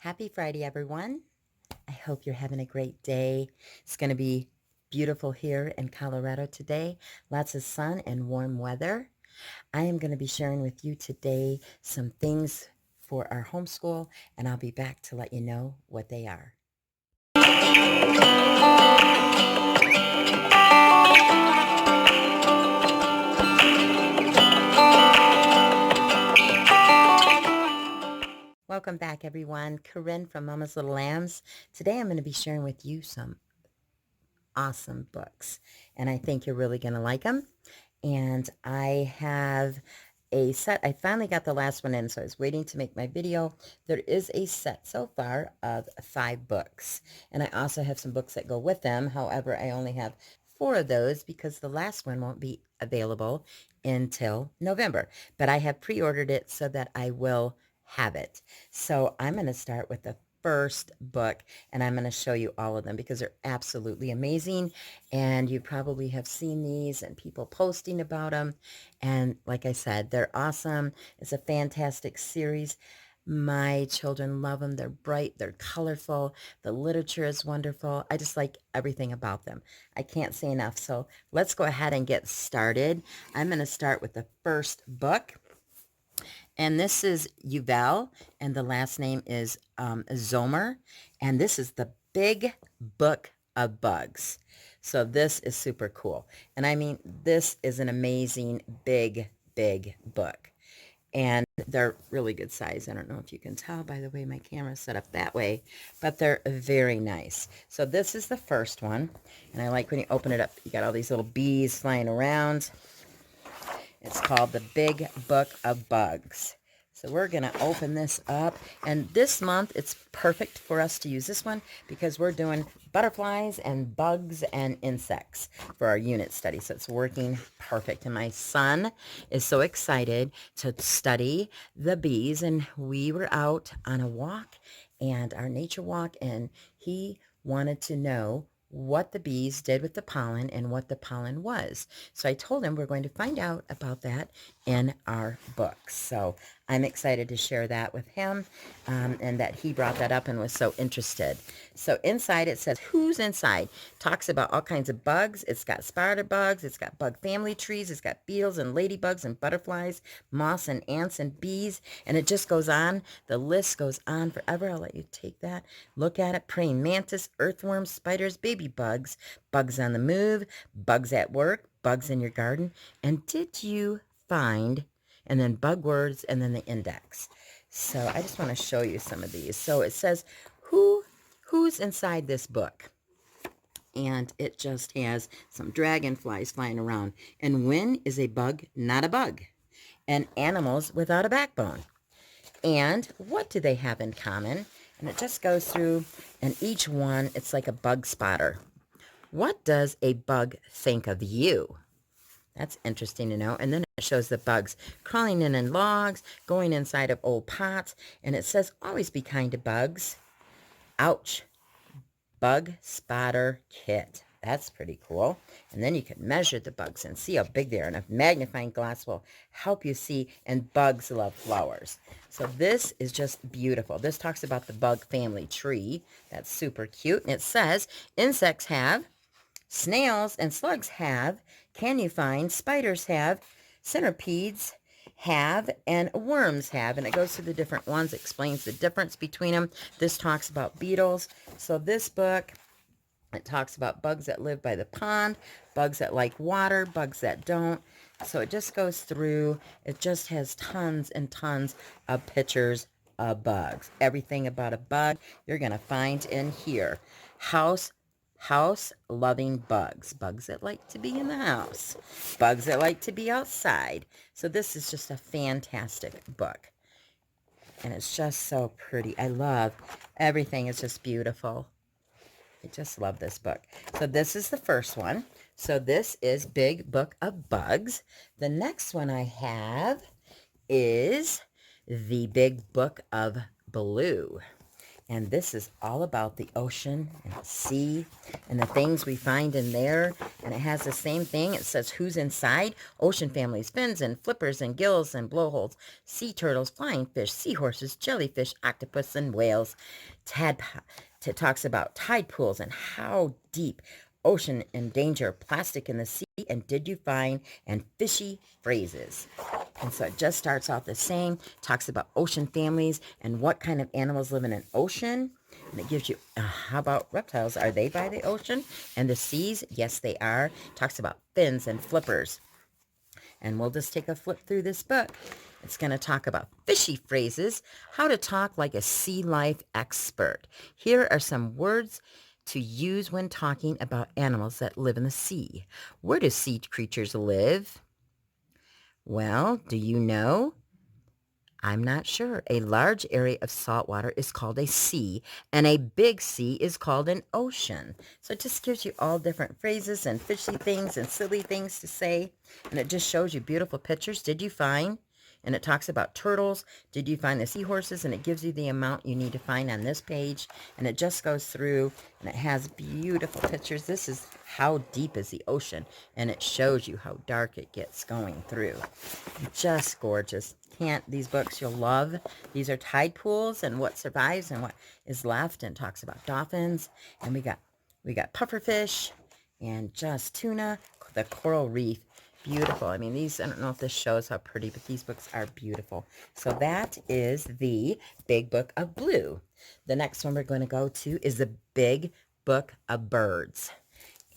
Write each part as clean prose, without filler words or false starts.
Happy Friday, everyone. I hope you're having a great day. It's going to be beautiful here in Colorado today. Lots of sun and warm weather. I am going to be sharing with you today some things for our homeschool, and I'll be back to let you know what they are. Welcome back, everyone. Corinne from Mama's Little Lambs. Today I'm going to be sharing with you some awesome books, and I think you're really going to like them. And I have a set. I finally got the last one in, so I was waiting to make my video. There is a set so far of 5 books, and I also have some books that go with them. However, I only have 4 of those because the last one won't be available until November, but I have pre-ordered it so that I will have it. So I'm going to start with the first book, and I'm going to show you all of them because they're absolutely amazing, and you probably have seen these and people posting about them, and like I said, they're awesome. It's a fantastic series. My children love them. They're bright, they're colorful, the literature is wonderful. I just like everything about them. I can't say enough. So let's go ahead and get started. I'm going to start with the first book, and this is Yuval, and the last name is Zomer, and this is the Big Book of Bugs. So this is super cool. And I mean, this is an amazing, big book. And they're really good size. I don't know if you can tell by the way my camera's set up that way, but they're very nice. So this is the first one. And I like when you open it up, you got all these little bees flying around. It's called The Big Book of Bugs. So we're going to open this up. And this month, it's perfect for us to use this one because we're doing butterflies and bugs and insects for our unit study. So it's working perfect. And my son is so excited to study the bees. And we were out on a walk, and our nature walk, and he wanted to know what the bees did with the pollen and what the pollen was. So I told him we're going to find out about that in our books. So I'm excited to share that with him, and that he brought that up and was so interested. So inside it says, who's inside? Talks about all kinds of bugs. It's got spider bugs. It's got bug family trees. It's got beetles and ladybugs and butterflies, moths and ants and bees. And it just goes on. The list goes on forever. I'll let you take that. Look at it. Praying mantis, earthworms, spiders, baby bugs, bugs on the move, bugs at work, bugs in your garden. And did you find, and then bug words, and then the index. So I just want to show you some of these. So it says, who's inside this book? And it just has some dragonflies flying around. And when is a bug not a bug? And animals without a backbone. And what do they have in common? And it just goes through, and each one, it's like a bug spotter. What does a bug think of you? That's interesting to know. And then it shows the bugs crawling in logs, going inside of old pots. And it says, always be kind to bugs. Ouch. Bug spotter kit. That's pretty cool. And then you can measure the bugs and see how big they are. And a magnifying glass will help you see. And bugs love flowers. So this is just beautiful. This talks about the bug family tree. That's super cute. And it says, insects have, snails and slugs have, can you find, spiders have, centipedes have, and worms have. And it goes through the different ones, explains the difference between them. This talks about beetles. So this book, it talks about bugs that live by the pond, bugs that like water, bugs that don't. So it just goes through. It just has tons and tons of pictures of bugs. Everything about a bug you're going to find in here. House loving bugs. Bugs that like to be in the house. Bugs that like to be outside. So this is just a fantastic book. And it's just so pretty. I love everything. Is just beautiful. I just love this book. So this is the first one. So this is Big Book of Bugs. The next one I have is the Big Book of Blue. And this is all about the ocean and the sea and the things we find in there. And it has the same thing. It says who's inside. Ocean families, fins and flippers and gills and blowholes, sea turtles, flying fish, seahorses, jellyfish, octopus, and whales. It talks about tide pools and how deep, ocean and danger, plastic in the sea, and did you find, and fishy phrases. And so it just starts off the same, talks about ocean families and what kind of animals live in an ocean. And it gives you, how about reptiles? Are they by the ocean and the seas? Yes, they are. Talks about fins and flippers. And we'll just take a flip through this book. It's going to talk about fishy phrases, how to talk like a sea life expert. Here are some words to use when talking about animals that live in the sea. Where do sea creatures live? Well, do you know? I'm not sure. A large area of salt water is called a sea, and a big sea is called an ocean. So it just gives you all different phrases and fishy things and silly things to say, and it just shows you beautiful pictures. Did you find? And it talks about turtles. Did you find the seahorses? And it gives you the amount you need to find on this page. And it just goes through, and it has beautiful pictures. This is how deep is the ocean, and it shows you how dark it gets going through. Just gorgeous. These books you'll love. These are tide pools and what survives and what is left, and talks about dolphins. And we got pufferfish and just tuna, the coral reef. Beautiful. I mean, these, I don't know if this shows how pretty, but these books are beautiful. So that is the Big Book of Blue. The next one we're going to go to is the Big Book of Birds.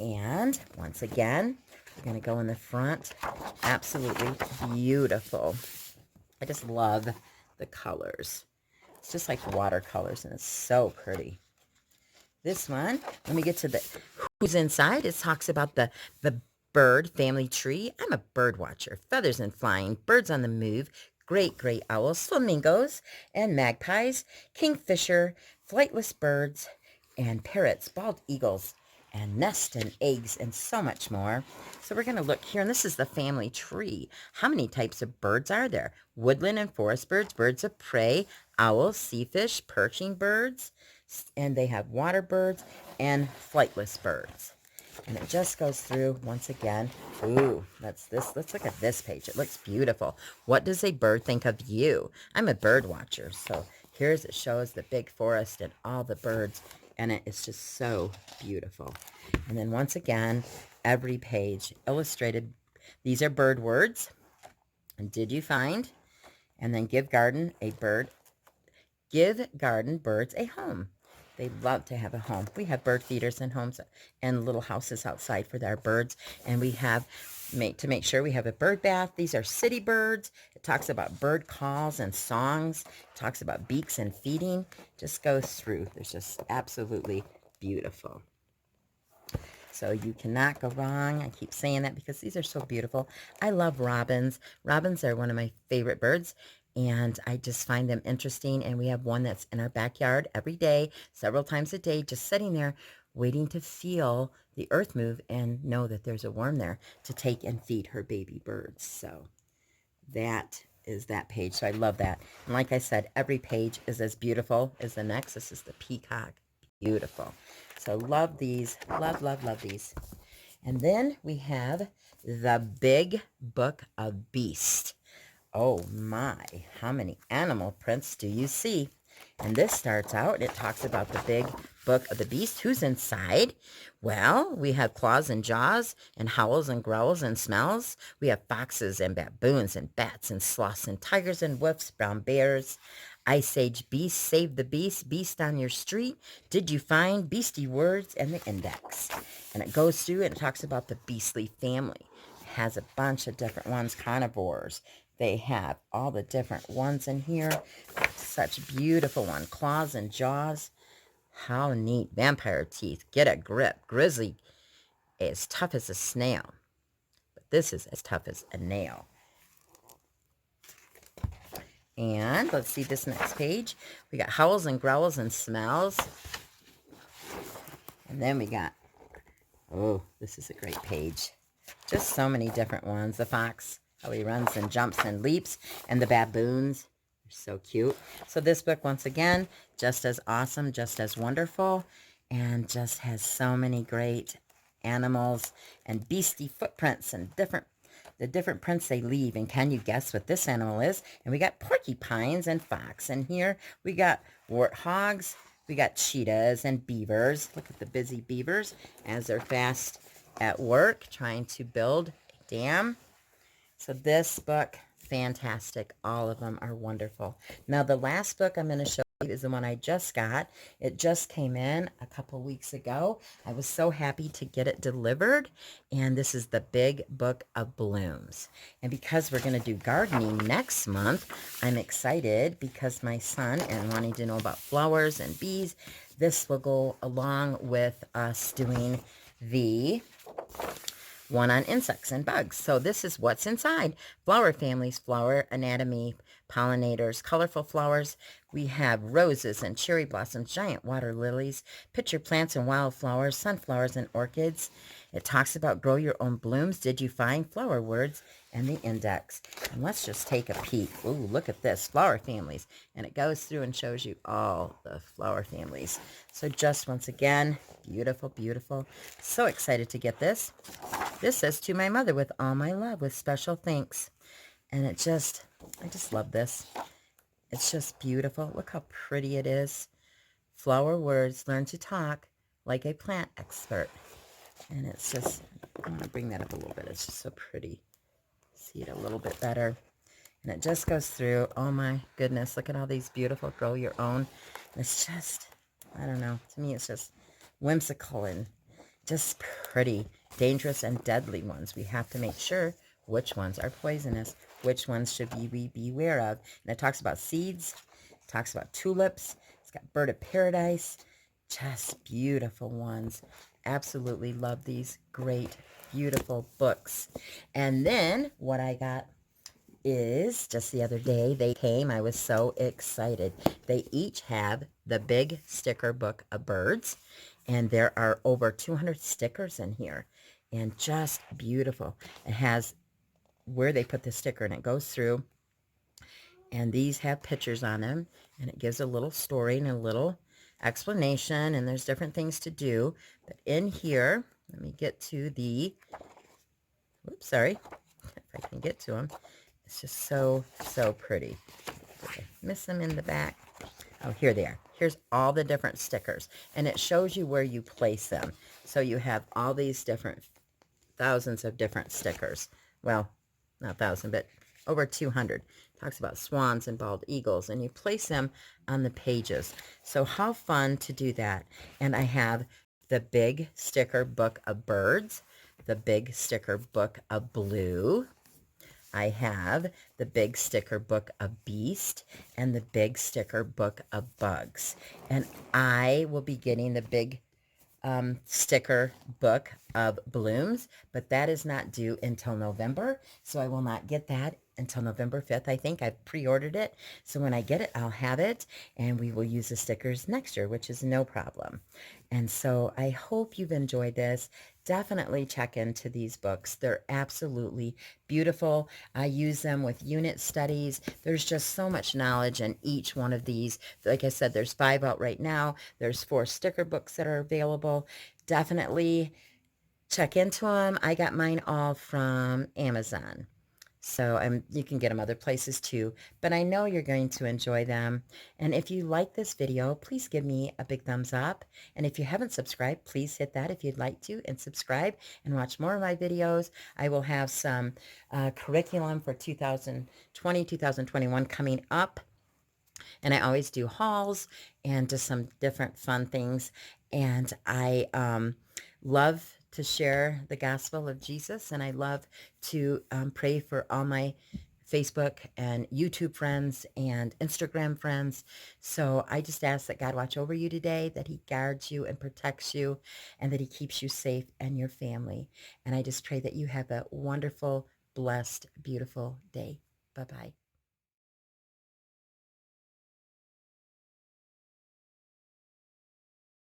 And once again, we're going to go in the front. Absolutely beautiful. I just love the colors. It's just like watercolors, and it's so pretty. This one, when we get to the who's inside, it talks about the bird family tree. I'm a bird watcher. Feathers and flying, birds on the move, great gray owls, flamingos, and magpies, kingfisher, flightless birds, and parrots, bald eagles, and nest and eggs, and so much more. So we're going to look here, and this is the family tree. How many types of birds are there? Woodland and forest birds, birds of prey, owls, seafish, perching birds, and they have water birds and flightless birds. And it just goes through once again. Ooh, let's look at this page. It looks beautiful. What does a bird think of you? I'm a bird watcher. So here's, it shows the big forest and all the birds, and it is just so beautiful. And then once again, every page illustrated. These are bird words. And did you find? And then give garden birds a home. They love to have a home. We have bird feeders and homes and little houses outside for our birds. And we have, to make sure we have a bird bath. These are city birds. It talks about bird calls and songs. It talks about beaks and feeding. Just goes through. There's just absolutely beautiful. So you cannot go wrong. I keep saying that because these are so beautiful. I love robins. Robins are one of my favorite birds, and I just find them interesting. And we have one that's in our backyard every day, several times a day, just sitting there waiting to feel the earth move and know that there's a worm there to take and feed her baby birds. So that is that page. So I love that. And like I said, every page is as beautiful as the next. This is the peacock. Beautiful. So love these. Love, love, love these. And then we have the Big Book of Beast. Oh my, how many animal prints do you see? And this starts out, and it talks about the Big Book of the Beast. Who's inside? Well, we have claws and jaws, and howls and growls and smells. We have foxes and baboons and bats and sloths and tigers and wolves, brown bears. Ice Age beast, save the beast, beast on your street. Did you find beastie words and the index? And it goes through and it talks about the beastly family. It has a bunch of different ones, carnivores. They have all the different ones in here. Such beautiful one. Claws and jaws. How neat. Vampire teeth. Get a grip. Grizzly. As tough as a snail. But this is as tough as a nail. And let's see this next page. We got howls and growls and smells. And then we got, oh, this is a great page. Just so many different ones. The fox, how he runs and jumps and leaps. And the baboons. So cute. So this book, once again, just as awesome, just as wonderful, and just has so many great animals and beastie footprints and the different prints they leave. And can you guess what this animal is? And we got porcupines and fox. And here we got warthogs, we got cheetahs and beavers. Look at the busy beavers as they're fast at work trying to build a dam. So this book, fantastic. All of them are wonderful. Now, the last book I'm going to show you is the one I just got. It just came in a couple weeks ago. I was so happy to get it delivered. And this is The Big Book of Blooms. And because we're going to do gardening next month, I'm excited because my son and wanting to know about flowers and bees, this will go along with us doing the one on insects and bugs. So this is what's inside. Flower families, flower anatomy, pollinators, colorful flowers. We have roses and cherry blossoms, giant water lilies, pitcher plants and wildflowers, sunflowers and orchids. It talks about grow your own blooms. Did you find flower words and the index? And let's just take a peek. Ooh, look at this, flower families. And it goes through and shows you all the flower families. So just once again, beautiful, beautiful. So excited to get this. This says, to my mother with all my love, with special thanks. And I just love this. It's just beautiful. Look how pretty it is. Flower words, learn to talk like a plant expert. And it's just, I'm going to bring that up a little bit. It's just so pretty. See it a little bit better. And it just goes through. Oh my goodness. Look at all these beautiful grow your own. It's just, I don't know. To me, it's just whimsical and just pretty. Dangerous and deadly ones. We have to make sure which ones are poisonous, which ones should we beware of. And it talks about seeds, it talks about tulips, it's got bird of paradise, just beautiful ones. Absolutely love these great, beautiful books. And then what I got is just the other day they came. I was so excited. They each have the big sticker book of birds, and there are over 200 stickers in here, and just beautiful. It has where they put the sticker, and it goes through, and these have pictures on them, and it gives a little story and a little explanation, and there's different things to do. But in here, let me get to the, whoops, sorry, if I can get to them. It's just so, so pretty. I miss them in the back. Oh, here they are. Here's all the different stickers, and it shows you where you place them. So you have all these different, thousands of different stickers. Well, not thousand, but over 200. Talks about swans and bald eagles, and you place them on the pages. So how fun to do that. And I have the big sticker book of birds, the big sticker book of blue. I have the big sticker book of beast and the big sticker book of bugs. And I will be getting the big sticker book of blooms, but that is not due until November, so I will not get that until November 5th. I think I've pre-ordered it, so when I get it, I'll have it, and we will use the stickers next year, which is no problem. And so I hope you've enjoyed this. Definitely check into these books. They're absolutely beautiful. I use them with unit studies. There's just so much knowledge in each one of these. Like I said, there's 5 out right now. There's 4 sticker books that are available. Definitely check into them. I got mine all from Amazon. So you can get them other places too, but I know you're going to enjoy them. And if you like this video, please give me a big thumbs up. And if you haven't subscribed, please hit that if you'd like to, and subscribe and watch more of my videos. I will have some curriculum for 2020, 2021 coming up. And I always do hauls and just some different fun things. And I love to share the gospel of Jesus, and I love to pray for all my Facebook and YouTube friends and Instagram friends. So I just ask that God watch over you today, that he guards you and protects you, and that he keeps you safe and your family. And I just pray that you have a wonderful, blessed, beautiful day. Bye-bye.